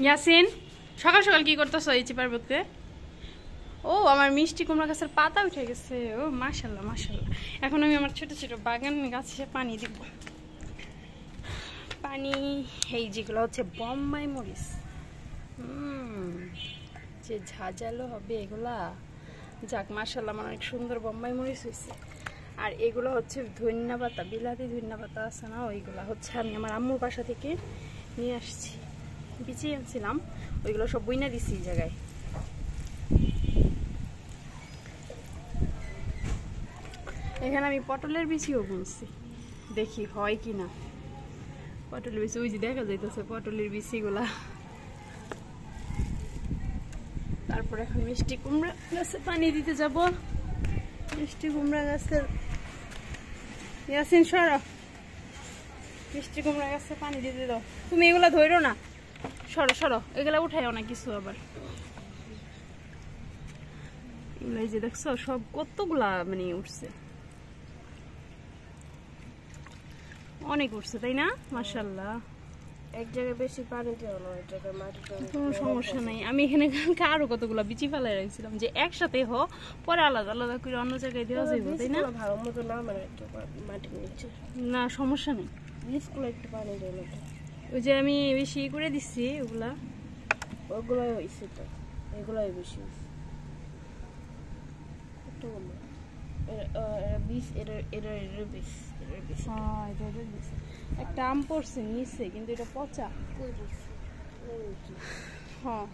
ইয়াসিন সকাল সকাল কি করতেছো এই চিপার বুতে? ও আমার মিষ্টি কুমড়া গাছের পাতা উঠে গেছে। ও মাশাল্লাহ মাশাল্লাহ। এখন আমি আমার ছোট ছোট বাগান গাছে পানি দিব। পানি এই যেগুলো হচ্ছে বোম্বাই মরিচ, যে ঝাঁঝালো হবে এগুলা। যাক মাশাল্লাহ, আমার অনেক সুন্দর বোম্বাই মরিচ হয়েছে। আর এগুলো হচ্ছে ধনিয়া পাতা, বিলাতি ধনিয়া পাতা আছে না, ওইগুলো হচ্ছে আমি আমার আম্মুর বাসা থেকে নিয়ে আসছি, বিছিয়ে আনছিলাম, ওইগুলো সব বইনা দিছি এই জায়গায়। এখানে আমি পটলের বিচিও বুনছি, দেখি হয় কি না। পটলের বিচি ওই যে দেখা যাইতেছে পটলের বিচিগুলা। তারপর এখন মিষ্টি কুমড়া গাছে পানি দিতে যাব। মিষ্টি কুমড়া গাছের ইয়াসিন সরো, মিষ্টি কুমড়া গাছে পানি দিতে দাও। তুমি এগুলা ধরো না, সরো সরো, এগুলা উঠাইও না কিছু। আবার এগুলা যে দেখছো সব কতগুলা মানে উঠছে, অনেক উঠছে তাই না? মাশাআল্লাহ। এক জায়গায় বেশি পানি দেওয়া না, এক জায়গায় মাটিটা কোনো সমস্যা নাই। আমি এখানে কালকে আরো কতগুলো বিচি ফেলাই রাখছিলাম যে একসাথে পরে আলাদা আলাদা করে অন্য জায়গায় দেওয়া যাবে তাই না? ভালো মতো না মানে মাটির নিচে না সমস্যা নেই, বীজগুলো একটু পানি দেয় না। ওই যে আমি বেশি করে দিচ্ছি ওগুলা, ওগুলোই হয়েছে তো, এগুলোই বেশি হয়েছে। একটা আম পড়ছে নিচে কিন্তু এটা পচা। হ্যাঁ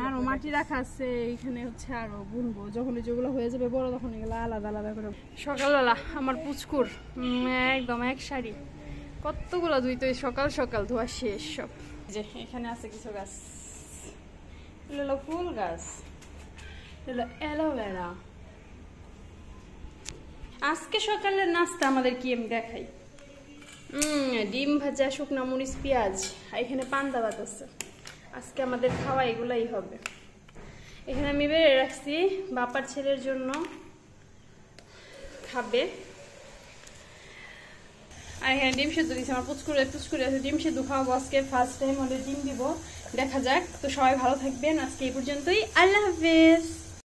আরো মাটি রাখা আছে এইখানে, হচ্ছে আরো বুনবো যখন যেগুলো হয়ে যাবে বড় তখন এগুলো আলাদা আলাদা করে। সকালবেলা আমার পুচকুর একদম এক শাড়ি কতগুলো ধুইতে, সকাল সকাল ধোয়া শেষ সব। যে এখানে আছে কিছু গাছ, এগুলো ফুল গাছ, এগুলো অ্যালোভেরা। আজকে সকালের নাস্তা আমাদের কি আমি দেখাই, ডিম ভাজা, শুকনা মরিচ, পেঁয়াজ, আর এখানে পান্তা ভাত আছে। আজকে আমাদের খাওয়া এগুলাই হবে। এখানে আমি বেড়ে রাখছি বাপার ছেলের জন্য খাবে। আর এখানে ডিম সেদ্ধ দিচ্ছি, আমার পুচকুরে আছে, ডিম সেদ্ধ খাওয়াবো আজকে ফার্স্ট টাইম, ওদের ডিম দিব, দেখা যাক। তো সবাই ভালো থাকবেন, আজকে এই পর্যন্তই, আল্লাহ হাফেজ।